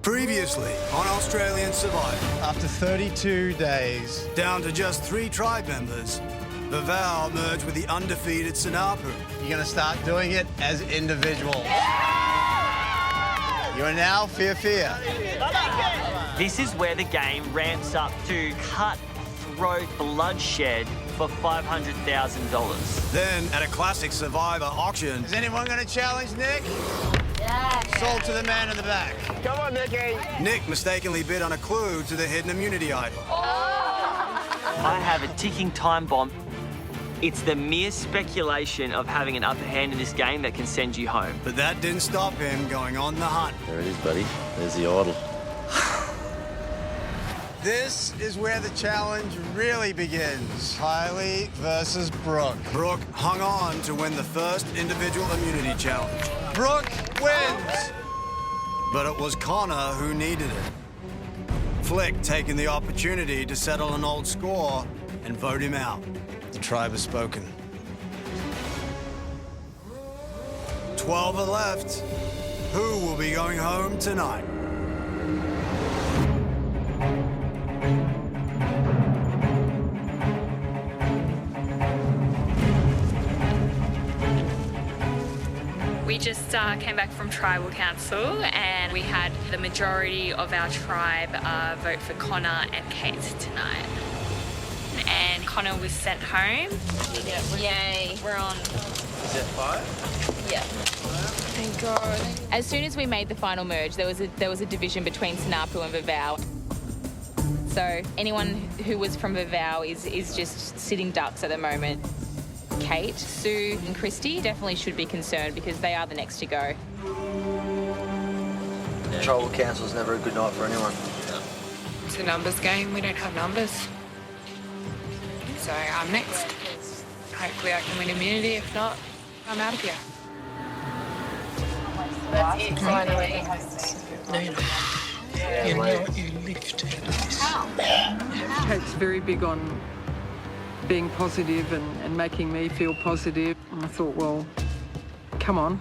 Previously on Australian Survivor. After 32 days. Down to just 3 tribe members, Vavau merged with the undefeated Sanapu. You're going to start doing it as individuals. You are now Fear. This is where the game ramps up to cutthroat bloodshed for $500,000. Then, at a classic Survivor auction... Is anyone going to challenge Nick? Yeah. Sold to the man in the back. Come on, Nicky. Nick mistakenly bid on a clue to the hidden immunity idol. I have a ticking time bomb. It's the mere speculation of having an upper hand in this game that can send you home. But that didn't stop him going on the hunt. There it is, buddy. There's the idol. This is where the challenge really begins. Kylie versus Brooke. Brooke hung on to win the first individual immunity challenge. Brooke wins! But it was Connor who needed it. Flick taking the opportunity to settle an old score and vote him out. The tribe has spoken. 12 are left. Who will be going home tonight? We just came back from Tribal Council and we had the majority of our tribe vote for Connor and Kate tonight. And Connor was sent home. Yay, we're on. Is that 5? Yeah. Thank God. As soon as we made the final merge, there was a division between Sanapu and Vavau. So anyone who was from Vavau is just sitting ducks at the moment. Kate, Sue and Christy definitely should be concerned because they are the next to go. Tribal Council's never a good night for anyone. It's a numbers game. We don't have numbers. So I'm next. Hopefully I can win immunity. If not, I'm out of here. That's it, finally. You know you lift. Kate's very big on being positive and making me feel positive. And I thought, well, come on.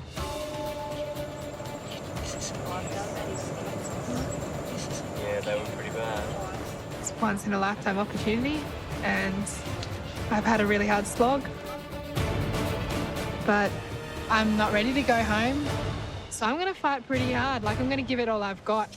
Yeah, they were pretty bad. It's a once in a lifetime opportunity and I've had a really hard slog. But I'm not ready to go home. So I'm going to fight pretty hard. Like, I'm going to give it all I've got.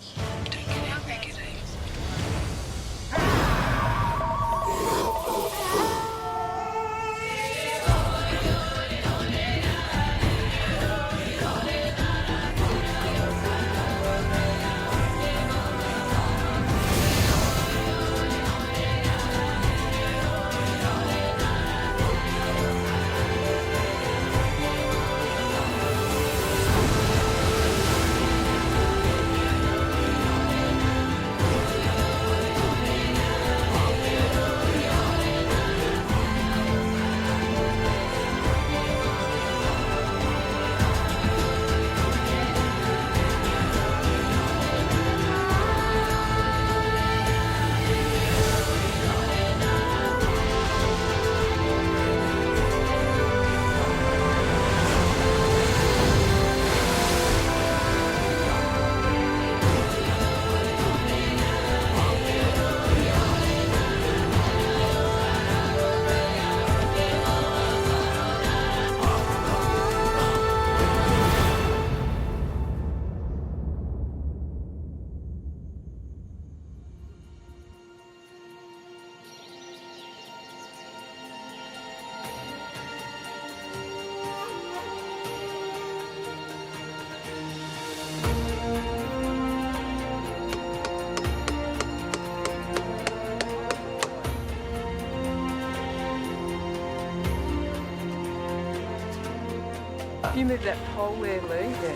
You move that pole there, Lee. Yeah.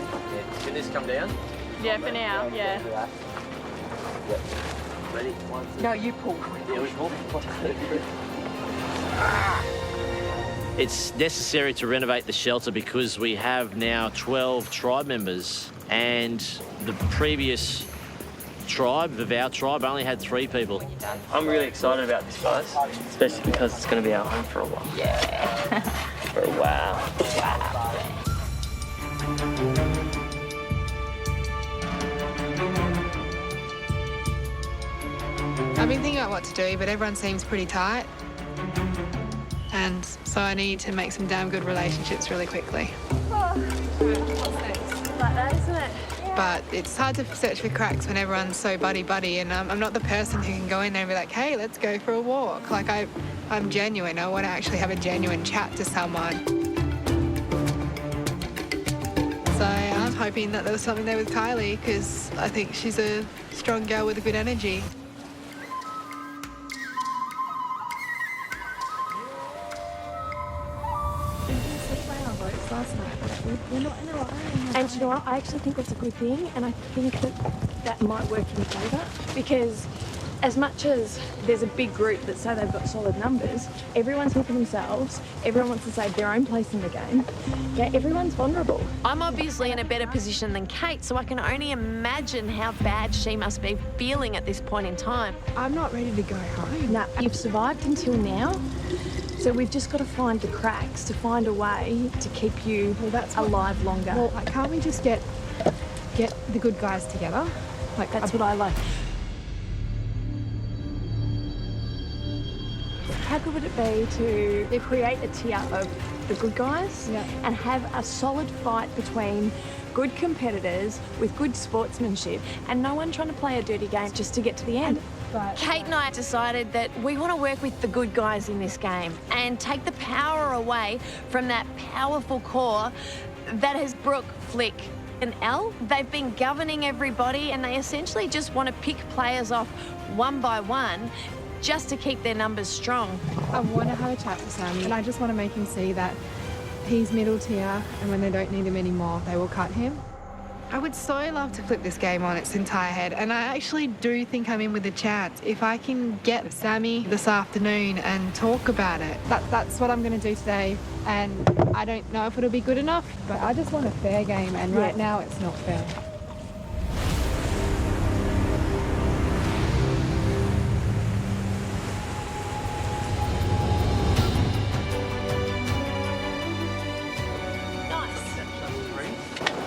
Can this come down? Yeah, for now, yeah. Yep. Ready? 1, 2. No, you pull. Yeah, we pull. It's necessary to renovate the shelter because we have now 12 tribe members and the previous tribe, the Vavau tribe, only had 3 people. I'm really excited about this, guys, especially because it's going to be our home for a while. Yeah. For a while. been thinking about what to do, but everyone seems pretty tight. And so I need to make some damn good relationships really quickly. Like that, isn't it? But it's hard to search for cracks when everyone's so buddy-buddy, and I'm not the person who can go in there and be like, hey, let's go for a walk. Like, I'm genuine. I want to actually have a genuine chat to someone. So I'm hoping that there was something there with Kylie, because I think she's a strong girl with a good energy. And you know what? I actually think that's a good thing, and I think that might work in favour, because as much as there's a big group that say they've got solid numbers, everyone's here for themselves, everyone wants to save their own place in the game. Yeah, everyone's vulnerable. I'm obviously in a better position than Kate, so I can only imagine how bad she must be feeling at this point in time. I'm not ready to go home. No, you've survived until now, so we've just got to find the cracks, to find a way to keep you alive longer. Well, like, can't we just get the good guys together? Like, That's what I like. How good would it be to create a tier of the good guys and have a solid fight between good competitors with good sportsmanship and no one trying to play a dirty game just to get to the end? Kate and I decided that we want to work with the good guys in this game and take the power away from that powerful core that is Brooke, Flick and Elle. They've been governing everybody and they essentially just want to pick players off one by one just to keep their numbers strong. I want to have a chat with Sammy, and I just want to make him see that he's middle tier, and when they don't need him anymore, they will cut him. I would so love to flip this game on its entire head, and I actually do think I'm in with a chance. If I can get Sammy this afternoon and talk about it, that's what I'm going to do today. And I don't know if it'll be good enough, but I just want a fair game, and right now it's not fair.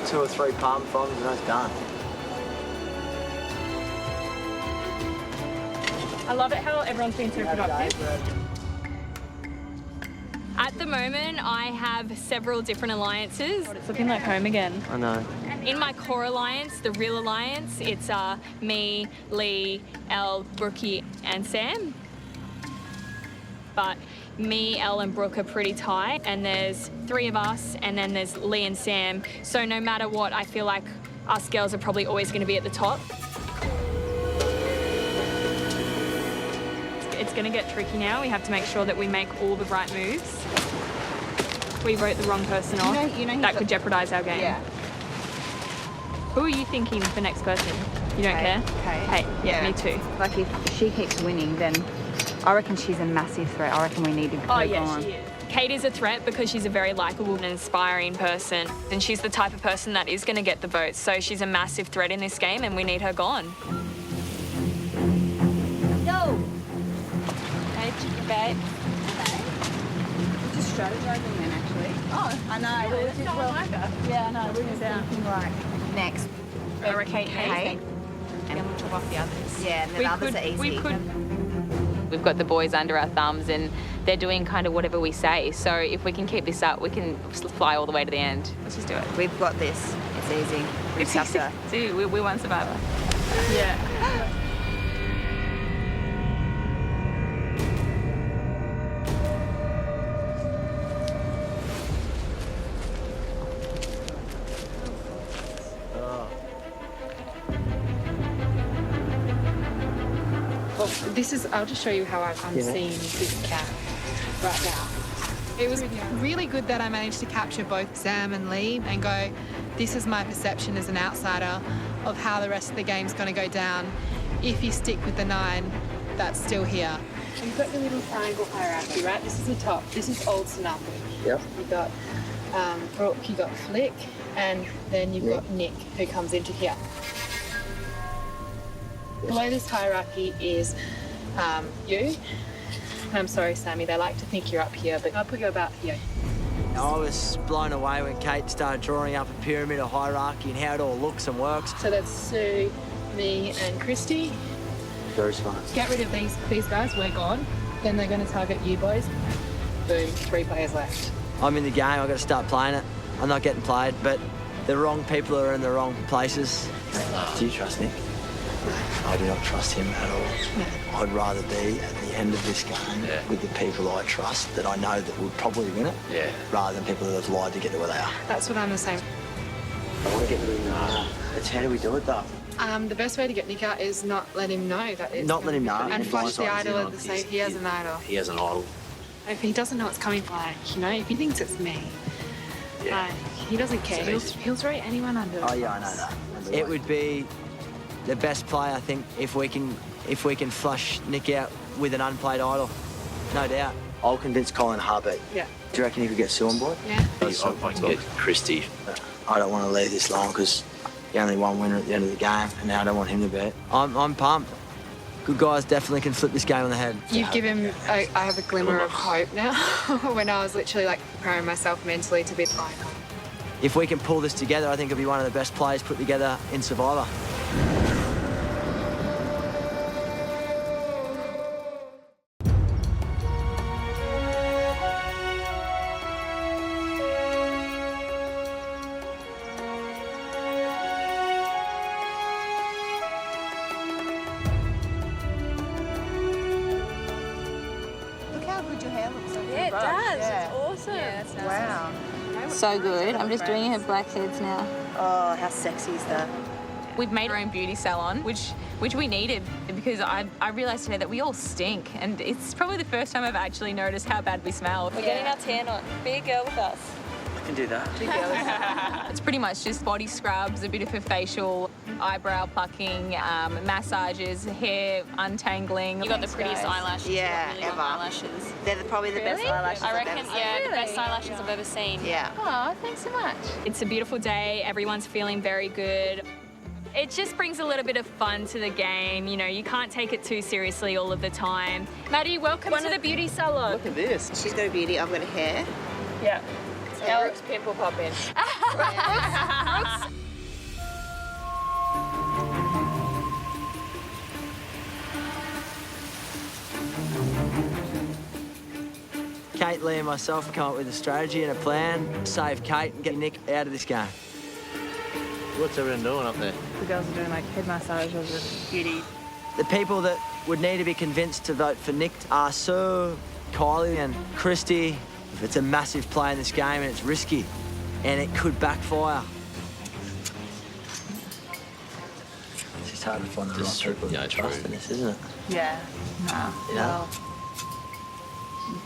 Two or three palm fronds and that's done. I love it how everyone's been so productive. At the moment, I have several different alliances. It's looking like home again. I know. In my core alliance, the real alliance, it's me, Lee, Elle, Brookie, and Sam. But me, Elle, and Brooke are pretty tight, and there's three of us, and then there's Lee and Sam. So no matter what, I feel like us girls are probably always going to be at the top. It's going to get tricky now. We have to make sure that we make all the right moves. We vote the wrong person off. That could jeopardise our game. Yeah. Who are you thinking for next person? You don't care? Kate. Yeah, me too. Like, if she keeps winning, then I reckon she's a massive threat. I reckon we need to go on. She is. Kate is a threat because she's a very likeable and inspiring person, and she's the type of person that is going to get the votes. So she's a massive threat in this game, and we need her gone. Yo! Hey, chicken babe. We're just strategizing then, actually. Oh, I know. Yeah, I know. We're just thinking like Next. I reckon Kate. Kate. And then we'll top off the others. Yeah, and the others are easy. We've got the boys under our thumbs, and they're doing kind of whatever we say. So if we can keep this up, we can fly all the way to the end. Let's just do it. We've got this. It's easy. It's easy. See, we want Survivor. Yeah. I'll just show you how I'm seeing this cat right now. It was really good that I managed to capture both Sam and Lee and go, this is my perception as an outsider of how the rest of the game's going to go down. If you stick with the 9, that's still here. You've got the little triangle hierarchy, right? This is the top. This is old Sanapu. Yep. You've got Brooke, you've got Flick, and then you've got Nick, who comes into here. Below this hierarchy is you. And I'm sorry, Sammy, they like to think you're up here, but I'll put you about here. I was blown away when Kate started drawing up a pyramid of hierarchy and how it all looks and works. So that's Sue, me, and Christy. Very smart. Get rid of these guys, we're gone. Then they're going to target you boys. Boom, 3 players left. I'm in the game, I've got to start playing it. I'm not getting played, but the wrong people are in the wrong places. Do you trust Nick? I do not trust him at all. I'd rather be at the end of this game with the people I trust that I know that would probably win it, rather than people that have lied to get to where they are. That's what I'm the same. I want to get rid of Nara. That's how do we do it, though? The best way to get Nick out is not let him know that it's... Not let him know. And flush the idol at the same... He has an idol. He has an idol. If he doesn't know it's coming, like, you know, if he thinks it's me, like, he doesn't care. He'll throw anyone under. Oh, yeah, I know that. It would be the best play, I think, if we can flush Nick out with an unplayed idol. No doubt. I'll convince Colin Harbeat. Yeah. Do you reckon he could get Suwan? Yeah. I can get Christie. I don't want to leave this long because he only one winner at the end of the game, and now I don't want him to bet. I'm pumped. Good guys definitely can flip this game on the head. You've given... I have a glimmer of hope now when I was literally, like, preparing myself mentally to be the final. If we can pull this together, I think it'll be one of the best plays put together in Survivor. Look how good your hair looks. Yeah, it does. It's awesome. Yeah, that's nice. Wow. So good. I'm just doing her blackheads now. Oh, how sexy is that? We've made our own beauty salon, which we needed because I realised today that we all stink, and it's probably the first time I've actually noticed how bad we smell. We're getting our tan on. Be a girl with us. I can do that. It's pretty much just body scrubs, a bit of a facial, eyebrow plucking, massages, hair untangling. You got the prettiest eyelashes. Yeah, really long ever. eyelashes. They're probably the best eyelashes I reckon, I've ever seen. yeah, the best eyelashes I've ever seen. Yeah. Oh, thanks so much. It's a beautiful day. Everyone's feeling very good. It just brings a little bit of fun to the game. You know, you can't take it too seriously all of the time. Maddie, welcome to the beauty salon. Look at this. She's got a beauty, I've got a hair. Yeah. Alex pimple popping. Kate, Lee and myself have come up with a strategy and a plan to save Kate and get Nick out of this game. What's everyone doing up there? The girls are doing, like, head massages and beauty. The people that would need to be convinced to vote for Nick are Sue, Kylie and Christy. It's a massive play in this game and it's risky and it could backfire. It's just hard to find the right people to trust in this, isn't it? Yeah. Nah. Yeah.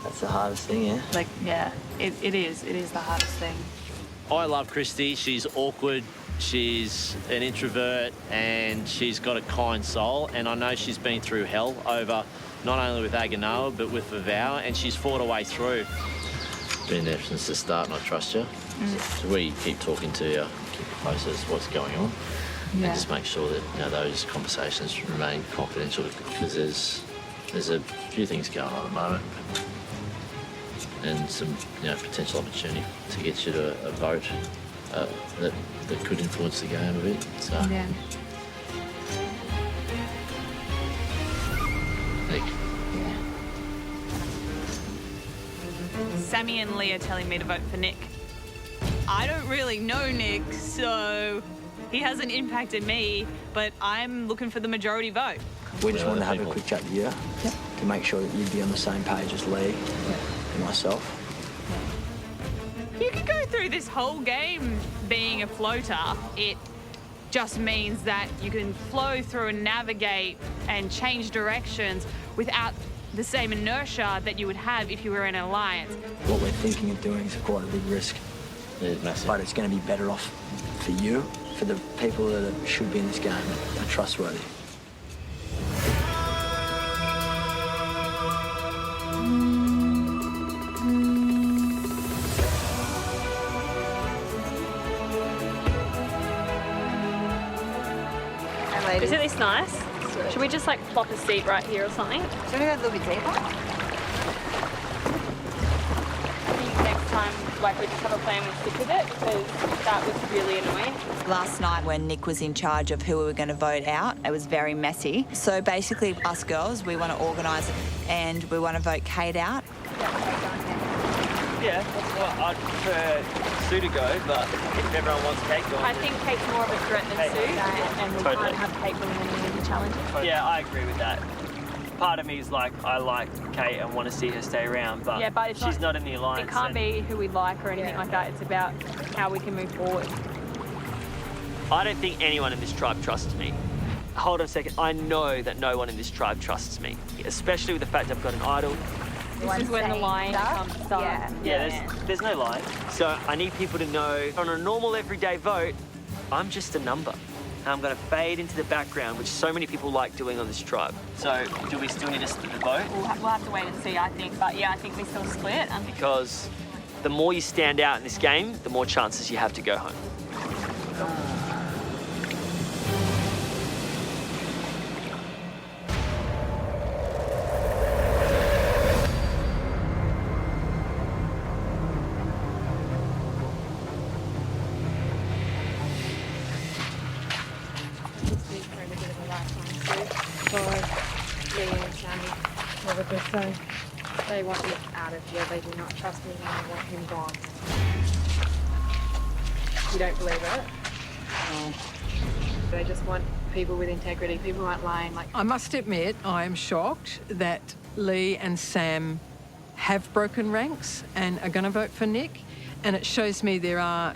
That's the hardest thing, yeah? Like, yeah, it is. It is the hardest thing. I love Christy. She's awkward. She's an introvert and she's got a kind soul. And I know she's been through hell over not only with Aganoa but with Vavau, and she's fought her way through. Been there since the start, and I trust you. So we keep talking to you, keep you posted as to what's going on, and just make sure that those conversations remain confidential because there's a few things going on at the moment, and some potential opportunity to get you to a vote that could influence the game a bit. So. Yeah. Nick. Sammy and Lee are telling me to vote for Nick. I don't really know Nick, so he hasn't impacted me, but I'm looking for the majority vote. We just wanted to have a quick chat with you to make sure that you'd be on the same page as Lee and myself. You could go through this whole game being a floater. It just means that you can flow through and navigate and change directions without the same inertia that you would have if you were in an alliance. What we're thinking of doing is quite a big risk, but it's going to be better off for you, for the people that should be in this game, are trustworthy. Isn't this nice? Should we just like plop a seat right here or something? Should we go a little bit deeper? I think next time like we just have a plan and stick with it, because that was really annoying. Last night when Nick was in charge of who we were going to vote out, it was very messy. So basically, us girls, we want to organise it and we want to vote Kate out. Yeah, well, I'd prefer Sue to go, but if everyone wants Kate going... I think Kate's more of a threat than Sue, and we Totally. can't have Kate winning any of the challenges. Yeah, I agree with that. Part of me is like, I like Kate and want to see her stay around, but, Yeah, but it's she's not in the alliance. It can't and be who we like or anything like that. It's about how we can move forward. I don't think anyone in this tribe trusts me. Hold on a second. I know that no one in this tribe trusts me, especially with the fact I've got an idol. This is when the lying comes to start. Yeah, there's no lying. So I need people to know, on a normal everyday vote, I'm just a number. I'm going to fade into the background, which so many people like doing on this tribe. So do we still need to split the vote? We'll have to wait and see, I think. But yeah, I think we still split. Because the more you stand out in this game, the more chances you have to go home. They want Nick out of here. They do not trust me and they want him gone. You don't believe it? No. They just want people with integrity, people who aren't lying. Like, I must admit, I am shocked that Lee and Sam have broken ranks and are going to vote for Nick. And it shows me there are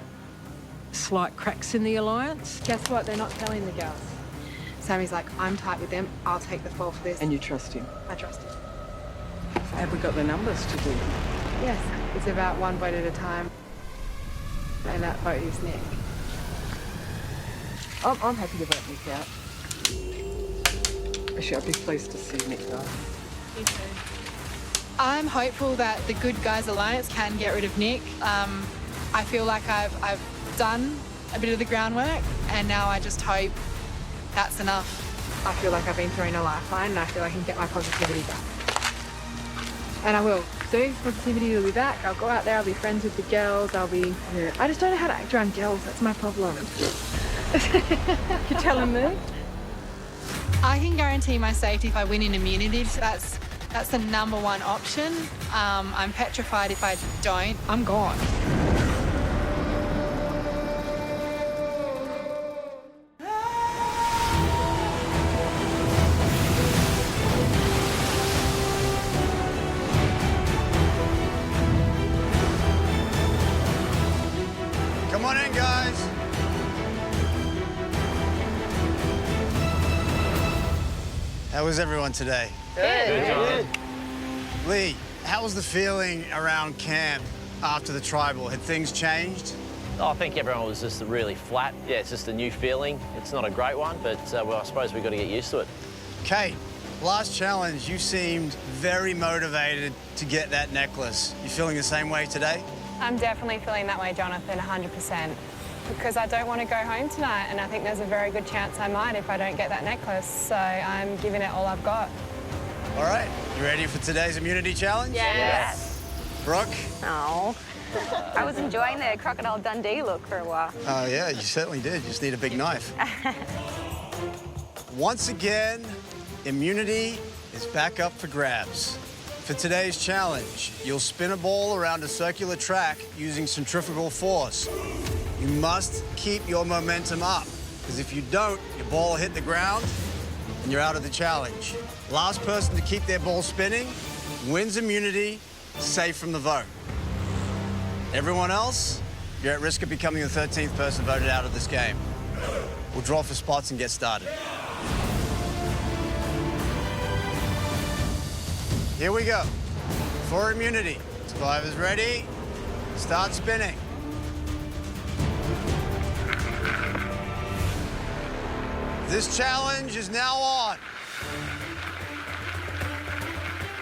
slight cracks in the alliance. guess what? They're not telling the girls. Sammy's like, I'm tight with them. I'll take the fall for this. And you trust him? I trust him. Have we got the numbers to do? Yes. It's about one vote at a time. And that vote is Nick. I'm happy to vote Nick out. Actually, I'd be pleased to see Nick go. Me too. I'm hopeful that the Good Guys Alliance can get rid of Nick. I feel like I've done a bit of the groundwork, and now I just hope that's enough. I feel like I've been thrown a lifeline, and I feel I can get my positivity back. And I will. Sue's positivity will be back. I'll go out there, I'll be friends with the girls, I just don't know how to act around girls, that's my problem. You're telling me? I can guarantee my safety if I win in immunity. So that's the #1 option. I'm petrified if I don't, I'm gone. Come on in, guys. How was everyone today? Good. Lee, how was the feeling around camp after the tribal? Had things changed? I think everyone was just really flat. Yeah, it's just a new feeling. It's not a great one, but well, I suppose we've got to get used to it. Kate, last challenge, you seemed very motivated to get that necklace. You feeling the same way today? I'm definitely feeling that way, Jonathan, 100%. Because I don't want to go home tonight, and I think there's a very good chance I might if I don't get that necklace. So I'm giving it all I've got. All right, you ready for today's immunity challenge? Yes. Brooke? Oh, I was enjoying the Crocodile Dundee look for a while. Oh, yeah, you certainly did. You just need a big knife. Once again, immunity is back up for grabs. For today's challenge, you'll spin a ball around a circular track using centrifugal force. You must keep your momentum up, because if you don't, your ball will hit the ground and you're out of the challenge. Last person to keep their ball spinning wins immunity, safe from the vote. Everyone else, you're at risk of becoming the 13th person voted out of this game. We'll draw for spots and get started. Here we go. For immunity. Survivors ready? Start spinning. This challenge is now on.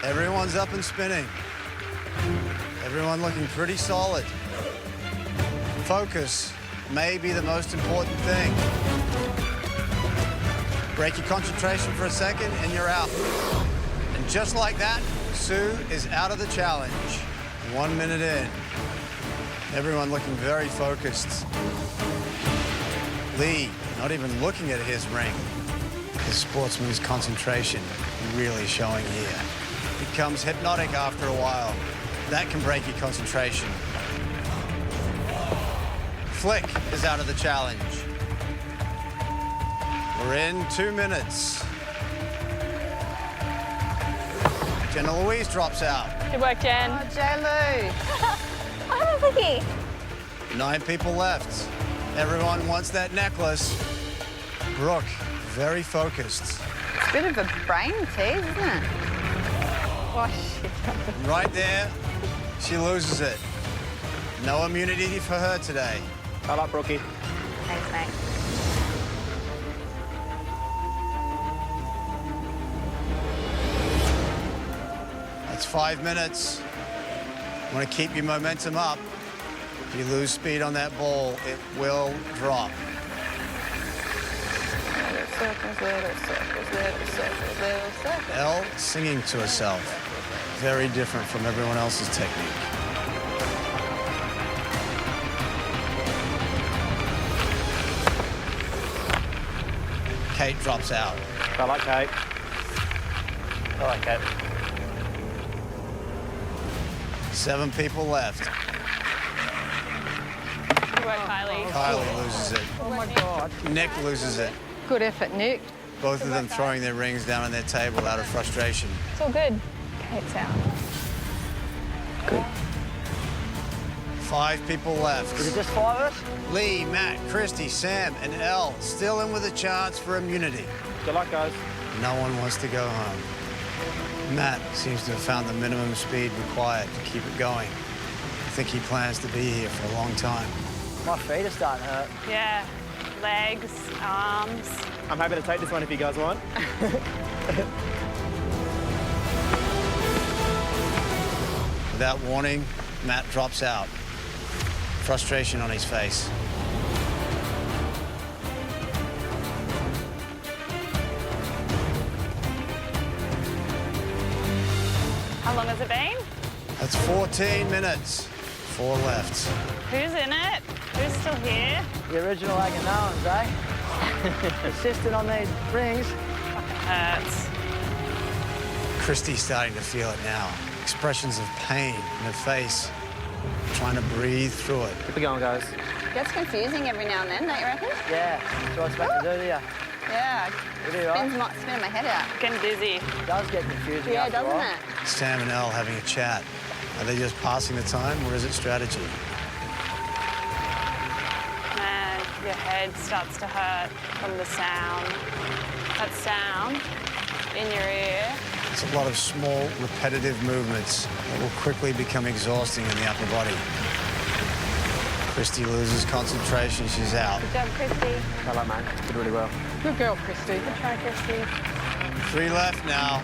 Everyone's up and spinning. Everyone looking pretty solid. Focus may be the most important thing. Break your concentration for a second and you're out. And just like that, Sue is out of the challenge. 1 minute in. Everyone looking very focused. Lee, not even looking at his ring. His sportsman's concentration really showing here. Becomes hypnotic after a while. That can break your concentration. Flick is out of the challenge. We're in 2 minutes. Jenna Louise drops out. Good work, Jen. Oh, J-Lou. I have a Flicky. 9 people left. Everyone wants that necklace. Brooke, very focused. It's a bit of a brain tease, isn't it? Oh, shit. Right there, she loses it. No immunity for her today. I like Brookie. Thanks, mate. That's 5 minutes. Want to keep your momentum up. If you lose speed on that ball, it will drop. Little circles, little circles, little circles, little circles. Elle singing to herself. Very different from everyone else's technique. Kate drops out. I like Kate. I like Kate. 7 people left. Good work, Kylie. Kylie loses it. Oh my God. Nick loses it. Good effort, Nick. Both of them throwing their rings down on their table out of frustration. It's all good. Kate's out. Good. 5 people left. Is it just 5 of us? Lee, Matt, Christy, Sam, and Elle still in with a chance for immunity. Good luck, guys. No one wants to go home. Matt seems to have found the minimum speed required to keep it going. I think he plans to be here for a long time. My feet are starting to hurt. Yeah. Legs, arms. I'm happy to take this one if you guys want. Without warning, Matt drops out. Frustration on his face. How long has it been? That's 14 minutes. 4 left. Who's in it? Who's still here? The original Aganowans, eh? Assisting on these rings. Hurts. Christy's starting to feel it now. Expressions of pain in her face. Trying to breathe through it. Keep it going, guys. It gets confusing every now and then, don't you reckon? Yeah, that's what I was supposed to do, yeah. Yeah. You do, right? Spinning my head out. Getting dizzy. It does get confusing Yeah, after a doesn't while. it? Sam and Elle having a chat. Are they just passing the time, or is it strategy? And your head starts to hurt from the sound. That sound in your ear. It's a lot of small, repetitive movements that will quickly become exhausting in the upper body. Christy loses concentration, she's out. Good job, Christy. Hello, man. Did really well. Good girl, Christy. Good try, Christy. 3 left now.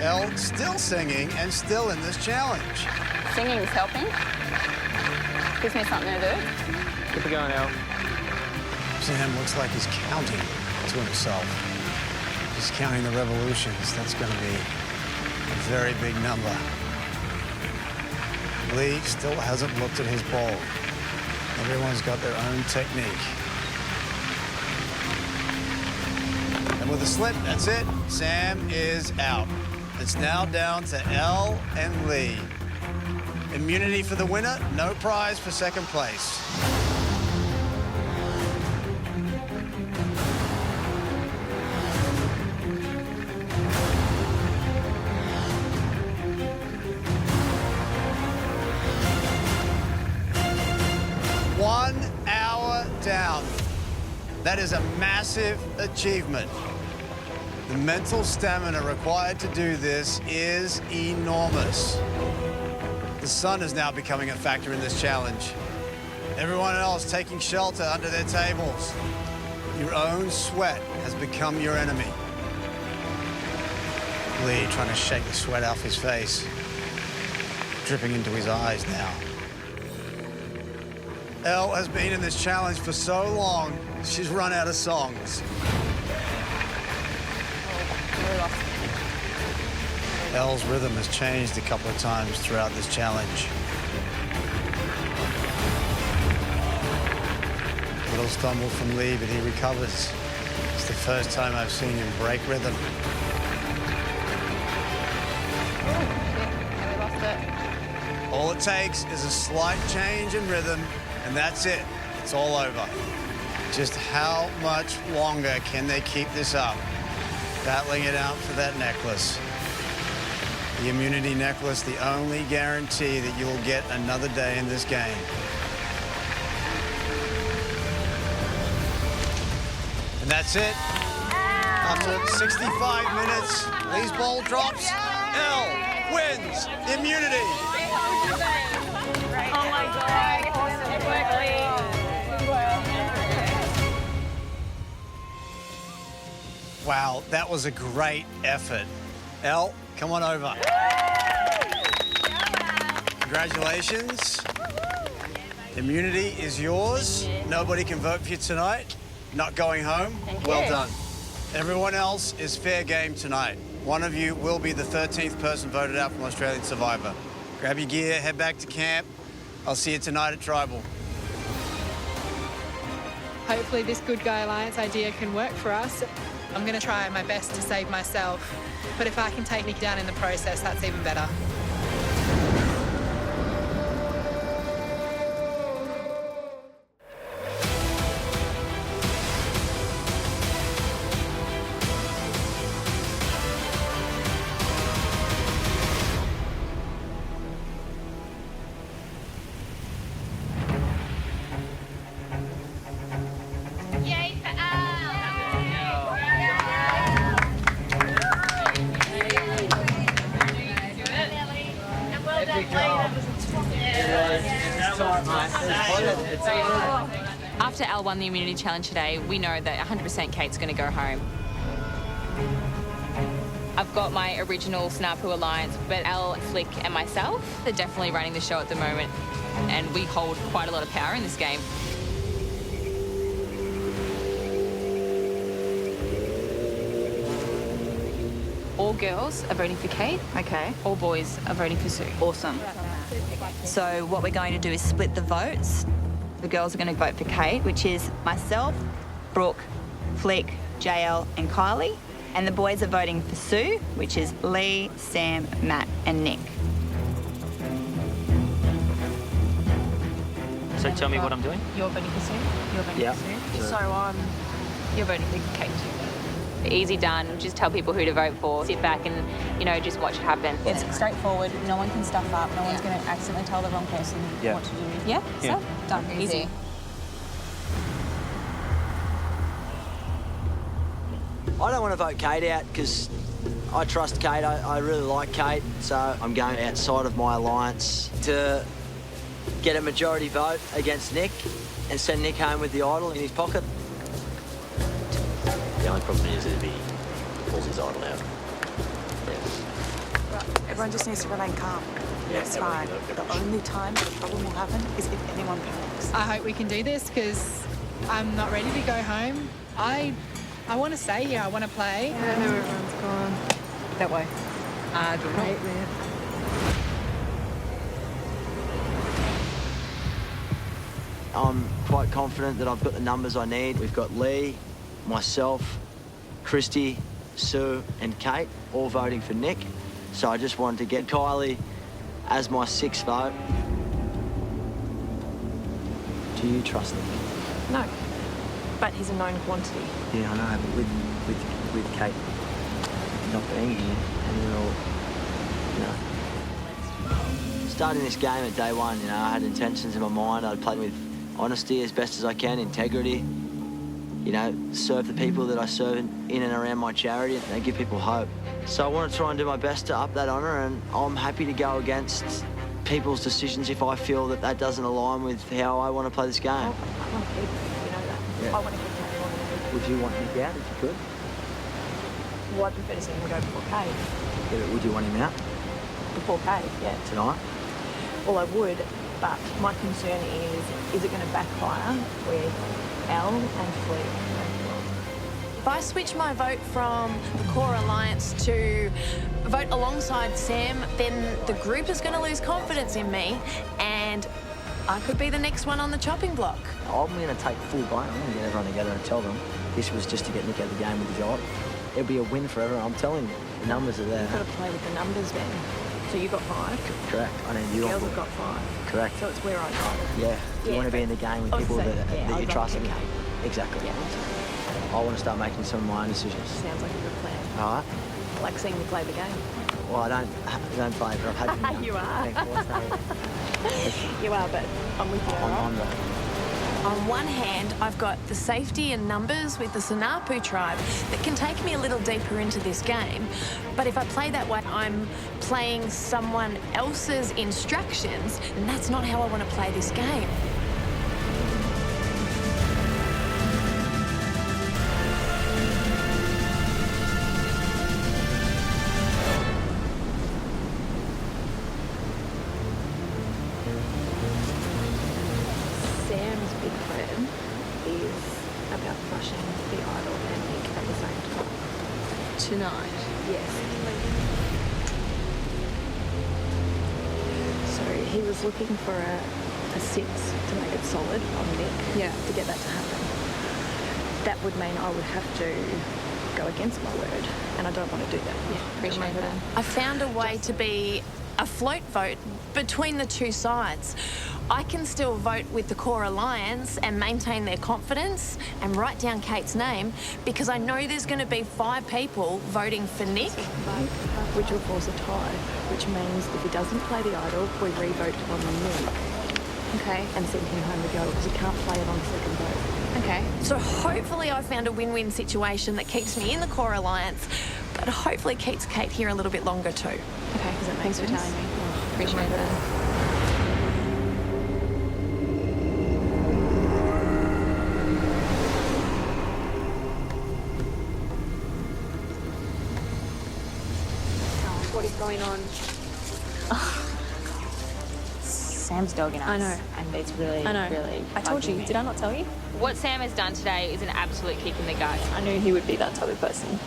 Elle still singing and still in this challenge. Singing's helping. Gives me something to do. Keep it going, Elle. Sam looks like he's counting to himself. He's counting the revolutions. That's going to be a very big number. Lee still hasn't looked at his ball. Everyone's got their own technique. And with a slip, that's it. Sam is out. It's now down to Elle and Lee. Immunity for the winner, no prize for second place. Down. That is a massive achievement. The mental stamina required to do this is enormous. The sun is now becoming a factor in this challenge. Everyone else taking shelter under their tables. Your own sweat has become your enemy. Lee trying to shake the sweat off his face, dripping into his eyes now. Elle has been in this challenge for so long, she's run out of songs. Elle's rhythm has changed a couple of times throughout this challenge. Little stumble from Lee, but he recovers. It's the first time I've seen him break rhythm. We lost it. All it takes is a slight change in rhythm, and that's it. It's all over. Just how much longer can they keep this up? Battling it out for that necklace. The immunity necklace, the only guarantee that you will get another day in this game. And that's it. After 65 minutes, Lee's ball drops. Elle wins immunity. Oh my God. Awesome. Good work, Lee. Good work. Wow, that was a great effort. Elle, come on over. Congratulations. Immunity is yours. Nobody can vote for you tonight. Not going home. Well done. Everyone else is fair game tonight. One of you will be the 13th person voted out from Australian Survivor. Grab your gear, head back to camp. I'll see you tonight at Tribal. Hopefully this Good Guy Alliance idea can work for us. I'm going to try my best to save myself, but if I can take Nick down in the process, that's even better. Yay for Al! After Al won the immunity challenge today, we know that 100% Kate's going to go home. I've got my original Snapu Alliance, but Al, Flick and myself are definitely running the show at the moment, and we hold quite a lot of power in this game. All girls are voting for Kate. Okay. All boys are voting for Sue. Awesome. So what we're going to do is split the votes. The girls are going to vote for Kate, which is myself, Brooke, Flick, JL and Kylie. And the boys are voting for Sue, which is Lee, Sam, Matt and Nick. So tell me what I'm doing. You're voting for Sue. You're voting Yeah. for Sue. So you're voting for Kate. Easy done. Just tell people who to vote for. Sit back and, just watch it happen. It's straightforward. No one can stuff up. No one's going to accidentally tell the wrong person what to do. Yeah? Yeah. So, done. Easy. I don't want to vote Kate out because I trust Kate. I really like Kate, so I'm going outside of my alliance to get a majority vote against Nick and send Nick home with the idol in his pocket. The only problem is if he pulls his idol out. Everyone just needs to remain calm. Yeah, It's fine. The only time the problem will happen is if anyone panics. I hope we can do this because I'm not ready to go home. I want to stay here. I want to play. I don't know where everyone's gone. That way. Great, man. I'm quite confident that I've got the numbers I need. We've got Lee, myself, Christy, Sue and Kate all voting for Nick. So I just wanted to get Kylie as my 6th vote. Do you trust Nick? No, but he's a known quantity. Yeah, I know, but with Kate not being here, and starting this game at day one, I had intentions in my mind. I'd play with honesty as best as I can, integrity. Serve the people that I serve in and around my charity and give people hope. So I want to try and do my best to up that honour, and I'm happy to go against people's decisions if I feel that that doesn't align with how I want to play this game. I want to keep him, you know that. Yeah. I want to keep him. Would you want Nick out if you could? Well, I'd prefer to see him go before Kate. Yeah, but would you want him out Before Kate, yeah. tonight? Well, I would, but my concern is it going to backfire with Elle and Fleet? If I switch my vote from the Core Alliance to vote alongside Sam, then the group is going to lose confidence in me, and I could be the next one on the chopping block. I'm going to take full blame. I'm going to get everyone together and tell them this was just to get Nick out of the game with his idol. It'll be a win for everyone. I'm telling you, the numbers are there. You've got to play with the numbers then. So you got 5. Correct. I need you. Girls have got 5. Correct. So it's where I go. Yeah. You want to be in the game with people that you trust. Exactly. Yeah. I want to start making some of my own decisions. Sounds like a good plan. All right. I like seeing you play the game. Well, I don't play, but I've had You are. You are, but I'm with you. On one hand, I've got the safety and numbers with the Sanapu tribe that can take me a little deeper into this game. But if I play that way, I'm playing someone else's instructions, and that's not how I want to play this game. Sam's big plan is about flushing the idol and Nick at the same time. Tonight? Yes. So he was looking for a 6 to make it solid on Nick. Yeah. To get that to happen. That would mean I would have to go against my word, and I don't want to do that. Yeah, appreciate that. I found a way to be a float vote between the two sides. I can still vote with the Core Alliance and maintain their confidence and write down Kate's name because I know there's going to be 5 people voting for Nick. Which will force a tie, which means if he doesn't play the idol, we re-vote on Nick. Okay. And send him home with the idol because he can't play it on the second vote. Okay. So hopefully I found a win-win situation that keeps me in the Core Alliance, but hopefully keeps Kate here a little bit longer too. Okay, does that make sense? Thanks for telling me. Oh, appreciate that. What is going on? Sam's dogging us. I know. And it's really, I know. really I told bugging you. me. Did I not tell you? What Sam has done today is an absolute kick in the gut. I knew he would be that type of person.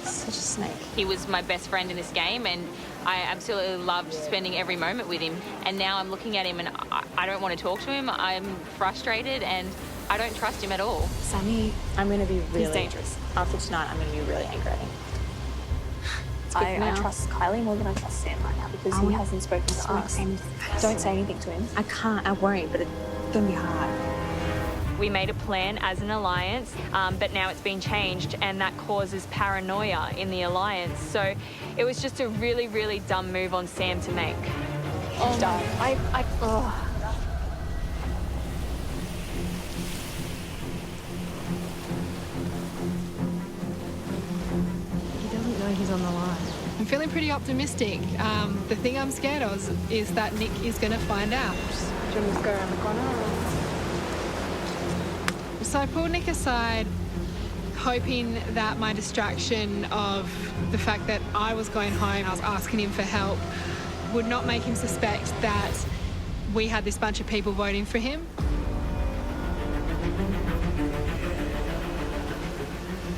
Such a snake. He was my best friend in this game, and I absolutely loved spending every moment with him. And now I'm looking at him and I don't want to talk to him. I'm frustrated and I don't trust him at all. Sammy, I'm going to be really... He's dangerous. After tonight, I'm going to be really angry at him. I trust Kylie more than I trust Sam right now because he hasn't spoken to us. Don't say anything to him. I can't, I won't, but it's going to be hard. We made a plan as an alliance, but now it's been changed and that causes paranoia in the alliance. So it was just a really, really dumb move on Sam to make. Oh, Oh. He doesn't know he's on the line. I'm feeling pretty optimistic. The thing I'm scared of is that Nick is going to find out. Do you want me to go around the corner? So I pulled Nick aside, hoping that my distraction of the fact that I was going home, I was asking him for help, would not make him suspect that we had this bunch of people voting for him.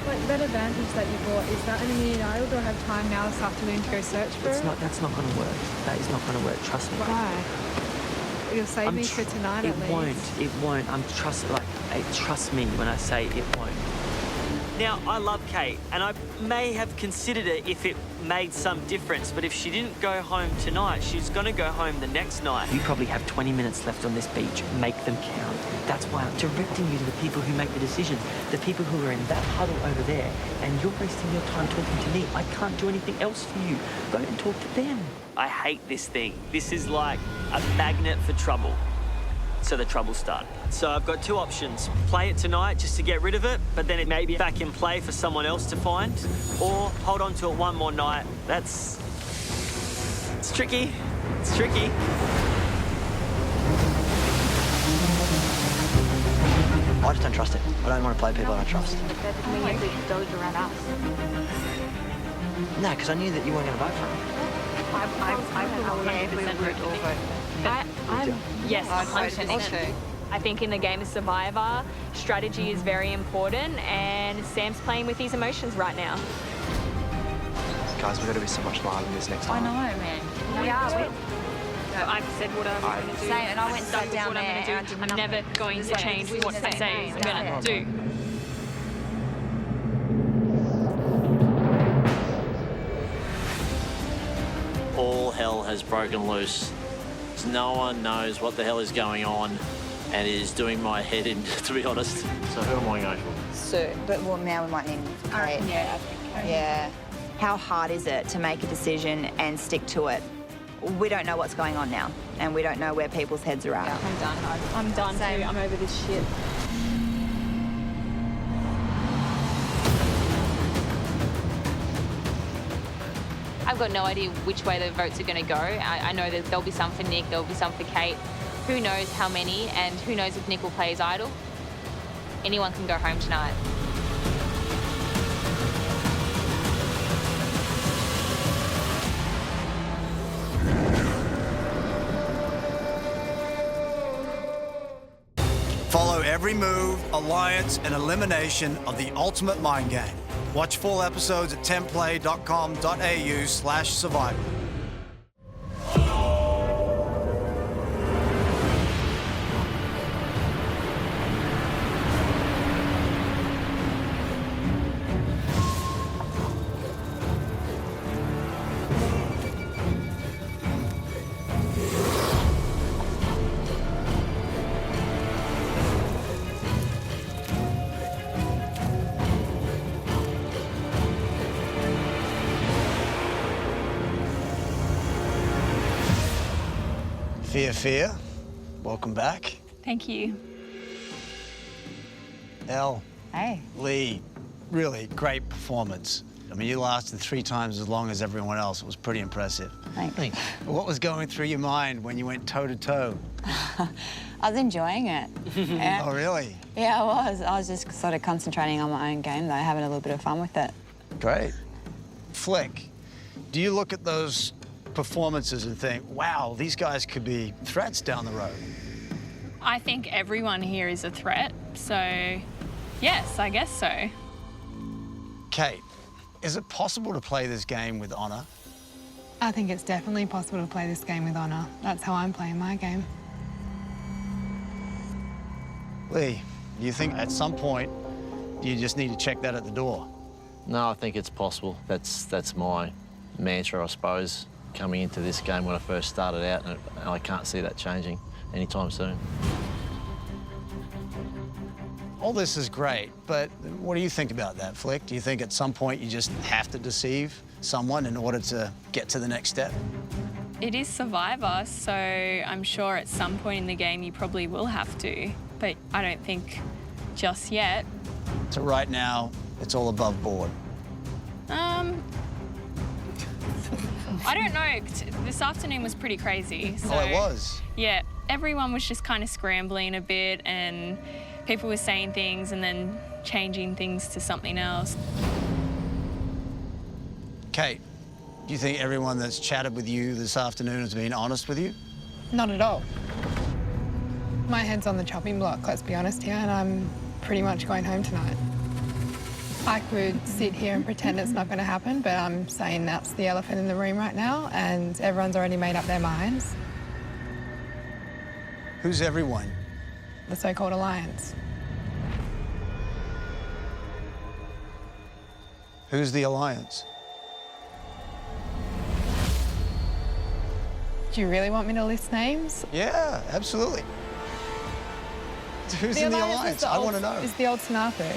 Like that advantage that you bought, is that an immediate idol? Do I have time now this afternoon to go search for it? That's not going to work. That is not going to work. Trust me. Why? You'll save me for tonight at least. It won't. Trust me when I say it won't. Now, I love Kate, and I may have considered it if it made some difference, but if she didn't go home tonight, she's going to go home the next night. You probably have 20 minutes left on this beach. Make them count. That's why I'm directing you to the people who make the decisions, the people who are in that huddle over there, and you're wasting your time talking to me. I can't do anything else for you. Go and talk to them. I hate this thing. This is like a magnet for trouble. So the trouble started. So I've got 2 options. Play it tonight just to get rid of it, but then it may be back in play for someone else to find, or hold on to it one more night. It's tricky. It's tricky. I just don't trust it. I don't want to play people I don't trust. That doesn't mean you have to doge around us. No, because I knew that you weren't going to vote for him. I will 100% vote. Yes, 100%. I think in the game of Survivor, strategy is very important, and Sam's playing with his emotions right now. Guys, we've got to be so much smarter than this next time. I know, man. We are. I've said what I'm going to do. Same, and I went and sat Stuck with down what I'm there gonna do. and I did I'm nothing. never going to change what I say I'm going to do. All hell has broken loose. No one knows what the hell is going on and it is doing my head in, to be honest. So who am I going for? Sue, but well, now we might need him for Kate. Yeah, I think Kate. Yeah. How hard is it to make a decision and stick to it? We don't know what's going on now, and we don't know where people's heads are at. Yeah, I'm done. I'm done too. I'm over this shit. I've got no idea which way the votes are going to go. I know that there'll be some for Nick, there'll be some for Kate. Who knows how many, and who knows if Nick will play his idol. Anyone can go home tonight. Follow every move, alliance, and elimination of the Ultimate Mind Game. Watch full episodes at templay.com.au/survival. Fear, welcome back. Thank you. Elle. Hey. Lee, really great performance. I mean, you lasted 3 times as long as everyone else. It was pretty impressive. Thanks. What was going through your mind when you went toe-to-toe? I was enjoying it. Yeah. Oh, really? Yeah, I was. I was just sort of concentrating on my own game, though, having a little bit of fun with it. Great. Flick, do you look at those performances and think, wow, these guys could be threats down the road? I think everyone here is a threat, so yes, I guess so. Kate, is it possible to play this game with honour? I think it's definitely possible to play this game with honour. That's how I'm playing my game. Lee, do you think at some point you just need to check that at the door? No, I think it's possible. That's my mantra, I suppose, coming into this game when I first started out, and I can't see that changing anytime soon. All this is great, but what do you think about that, Flick? Do you think at some point you just have to deceive someone in order to get to the next step? It is Survivor, so I'm sure at some point in the game you probably will have to, but I don't think just yet. So right now, it's all above board. I don't know. This afternoon was pretty crazy. So, Oh, it was? Yeah, everyone was just kind of scrambling a bit, and people were saying things and then changing things to something else. Kate, do you think everyone that's chatted with you this afternoon has been honest with you? Not at all. My head's on the chopping block, let's be honest here, and I'm pretty much going home tonight. I could sit here and pretend it's not going to happen, but I'm saying that's the elephant in the room right now, and everyone's already made up their minds. Who's everyone? The so-called alliance. Who's the alliance? Do you really want me to list names? Yeah, absolutely. Who's in the alliance? I want to know. It's the old Sanapu.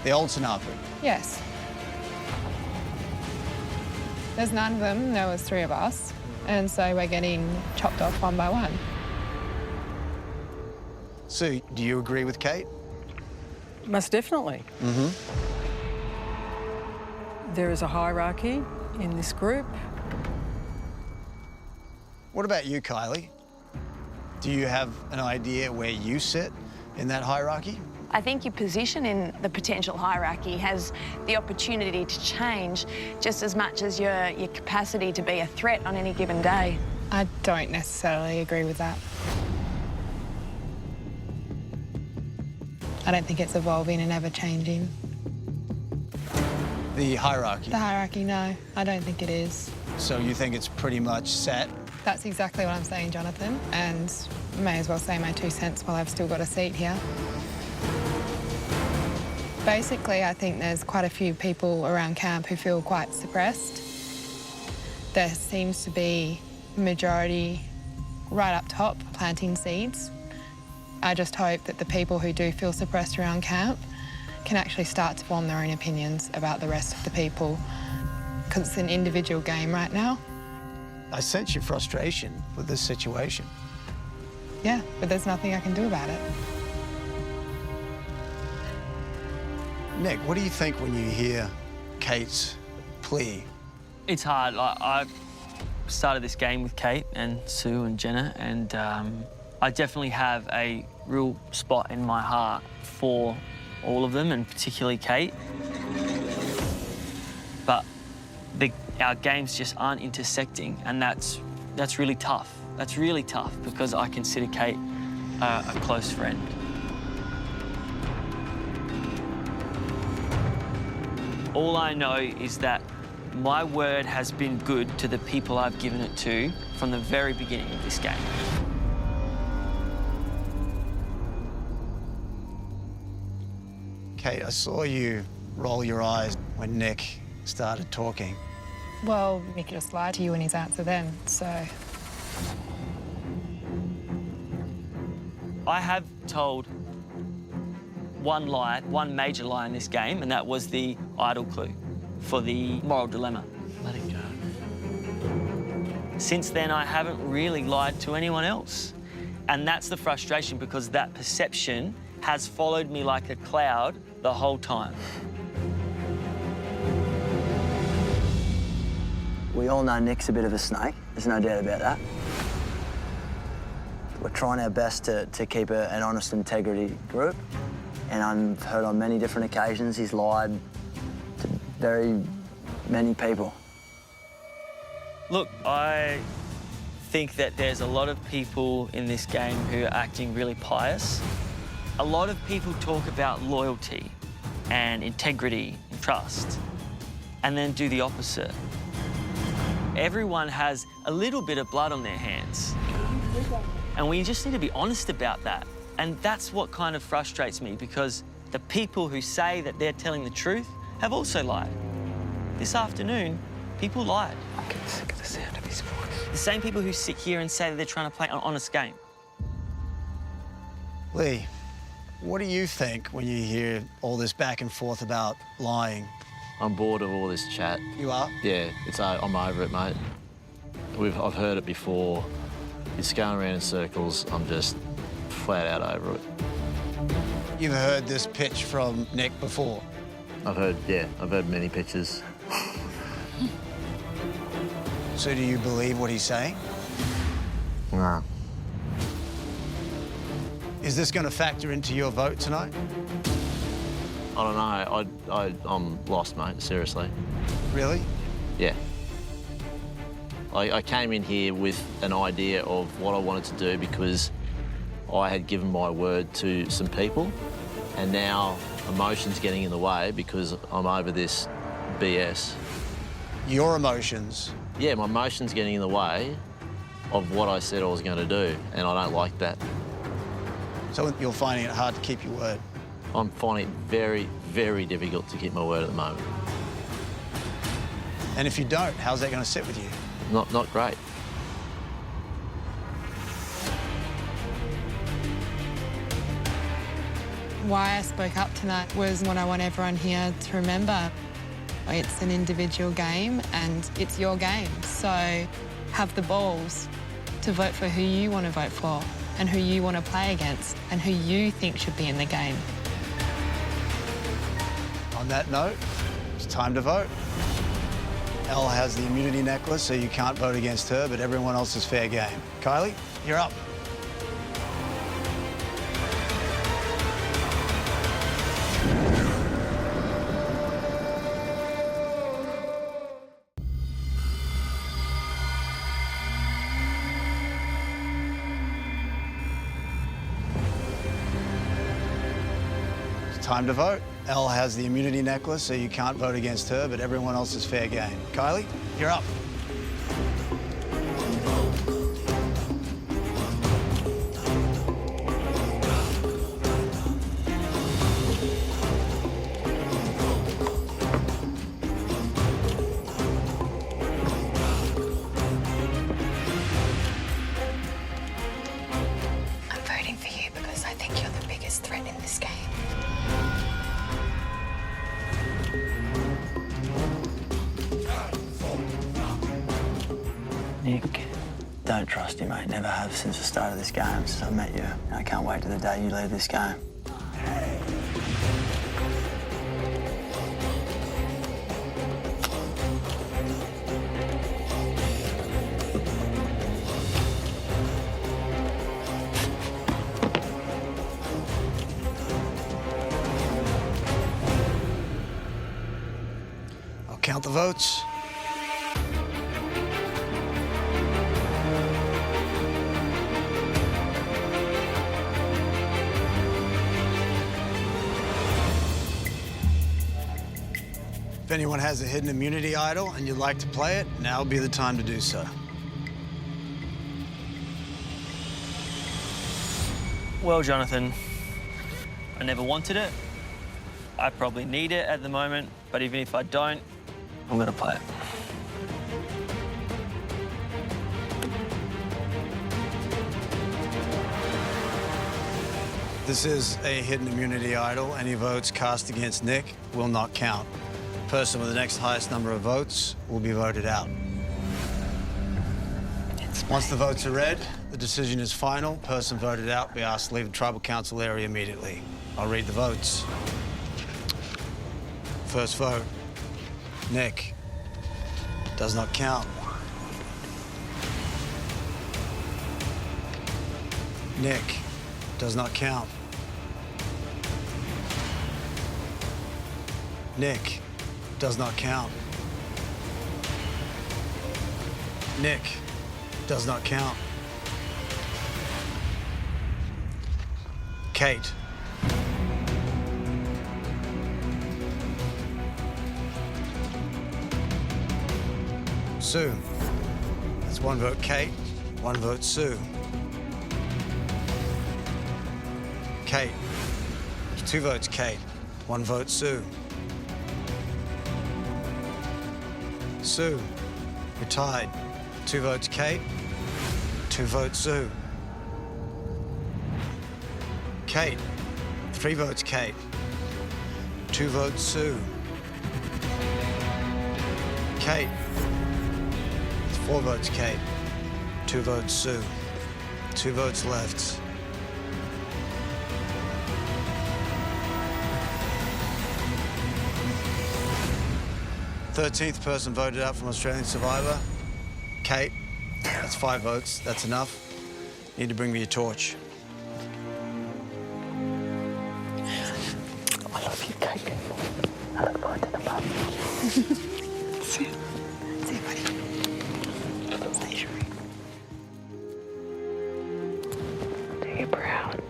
The old Sanapu. Yes. There's none of them. There was 3 of us. And so we're getting chopped off one by one. Sue, do you agree with Kate? Most definitely. Mm-hmm. There is a hierarchy in this group. What about you, Kylie? Do you have an idea where you sit in that hierarchy? I think your position in the potential hierarchy has the opportunity to change just as much as your capacity to be a threat on any given day. I don't necessarily agree with that. I don't think it's evolving and ever changing. The hierarchy. The hierarchy, no, I don't think it is. So you think it's pretty much set That's exactly what I'm saying, Jonathan, and may as well say my 2 cents while I've still got a seat here. Basically, I think there's quite a few people around camp who feel quite suppressed. There seems to be a majority right up top planting seeds. I just hope that the people who do feel suppressed around camp can actually start to form their own opinions about the rest of the people, because it's an individual game right now. I sense your frustration with this situation. Yeah, but there's nothing I can do about it. Nick, what do you think when you hear Kate's plea? It's hard. I started this game with Kate and Sue and Jenna, and I definitely have a real spot in my heart for all of them, and particularly Kate. But our games just aren't intersecting, and that's really tough. That's really tough because I consider Kate a close friend. All I know is that my word has been good to the people I've given it to from the very beginning of this game. Kate, I saw you roll your eyes when Nick started talking. Well, Nick just lied to you in his answer then, so... I have told one major lie in this game, and that was the idol clue for the moral dilemma. Let it go. Since then, I haven't really lied to anyone else. And that's the frustration, because that perception has followed me like a cloud the whole time. We all know Nick's a bit of a snake. There's no doubt about that. We're trying our best to keep an honest integrity group. And I've heard on many different occasions he's lied to very many people. Look, I think that there's a lot of people in this game who are acting really pious. A lot of people talk about loyalty and integrity and trust, and then do the opposite. Everyone has a little bit of blood on their hands, and we just need to be honest about that. And that's what kind of frustrates me, because the people who say that they're telling the truth have also lied. This afternoon, people lied. I'm getting sick of the sound of his voice. The same people who sit here and say that they're trying to play an honest game. Lee, what do you think when you hear all this back and forth about lying? I'm bored of all this chat. You are? Yeah, I'm over it, mate. I've heard it before. It's going around in circles. I'm just flat out over it. You've heard this pitch from Nick before? I've heard many pitches. So do you believe what he's saying? Nah. Is this going to factor into your vote tonight? I don't know. I'm lost, mate, seriously. Really? Yeah. I came in here with an idea of what I wanted to do because I had given my word to some people, and now emotion's getting in the way because I'm over this BS. Your emotions? Yeah, my emotion's getting in the way of what I said I was going to do, and I don't like that. So you're finding it hard to keep your word? I'm finding it very, very difficult to keep my word at the moment. And if you don't, how's that going to sit with you? Not great. Why I spoke up tonight was what I want everyone here to remember. It's an individual game and it's your game, so have the balls to vote for who you want to vote for and who you want to play against and who you think should be in the game. On that note, it's time to vote. Elle has the immunity necklace, so you can't vote against her, but everyone else is fair game. Kylie, you're up. Time to vote. Elle has the immunity necklace, so you can't vote against her, but everyone else is fair game. Kylie, you're up. don't trust you, mate. Never have since the start of this game, since I met you. And I can't wait to the day you leave this game. I'll count the votes. If anyone has a hidden immunity idol and you'd like to play it, now would be the time to do so. Well, Jonathan, I never wanted it. I probably need it at the moment, but even if I don't, I'm gonna play it. This is a hidden immunity idol. Any votes cast against Nick will not count. The person with the next highest number of votes will be voted out. Once the votes are read, the decision is final. Person voted out be asked to leave the tribal council area immediately. I'll read the votes. First vote, Nick. Does not count. Nick. Does not count. Nick. Does not count. Nick. Does not count. Kate. Sue. That's one vote Kate, one vote Sue. Kate. There's two votes Kate, one vote Sue. Sue. You're tied. Two votes Kate, two votes Sue. Kate. Three votes Kate, two votes Sue. Kate. It's four votes Kate, two votes Sue. Two votes left. The 13th person voted out from Australian Survivor. Kate. That's 5 votes. That's enough. You need to bring me your torch. I love you, Kate. I look forward to the pub. See you, buddy. Stay true. Do you proud?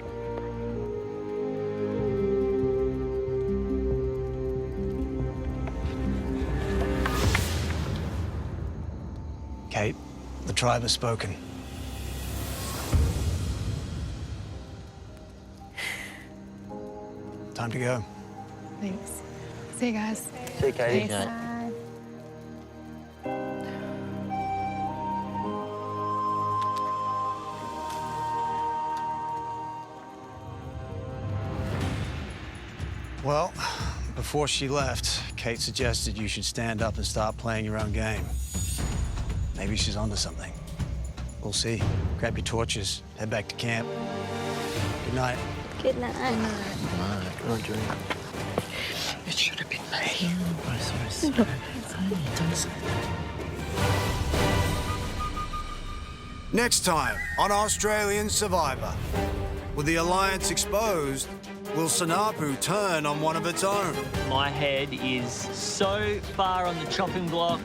Kate, the tribe has spoken. Time to go. Thanks. See you guys. See you, Katie. Thanks. Well, before she left, Kate suggested you should stand up and start playing your own game. Maybe she's onto something. We'll see. Grab your torches, head back to camp. Good night. Good night. Come on, Julie. It should have been me. Oh, sorry. Don't say that. Next time on Australian Survivor. With the Alliance exposed, will Sanapu turn on one of its own? My head is so far on the chopping block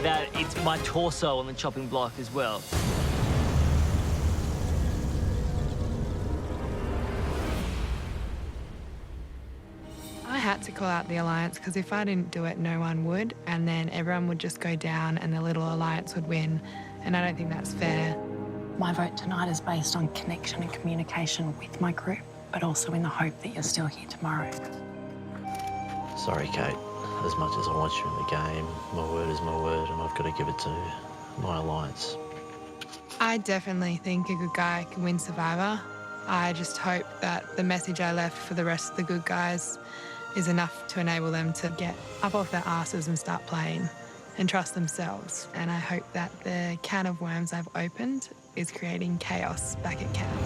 that it's my torso on the chopping block as well. I had to call out the Alliance because if I didn't do it, no one would, and then everyone would just go down and the little Alliance would win, and I don't think that's fair. My vote tonight is based on connection and communication with my group, but also in the hope that you're still here tomorrow. Sorry, Kate. As much as I want you in the game, my word is my word, and I've got to give it to my Alliance. I definitely think a good guy can win Survivor. I just hope that the message I left for the rest of the good guys is enough to enable them to get up off their asses and start playing and trust themselves. And I hope that the can of worms I've opened is creating chaos back at camp.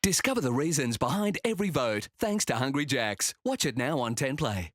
Discover the reasons behind every vote thanks to Hungry Jack's. Watch it now on 10 Play.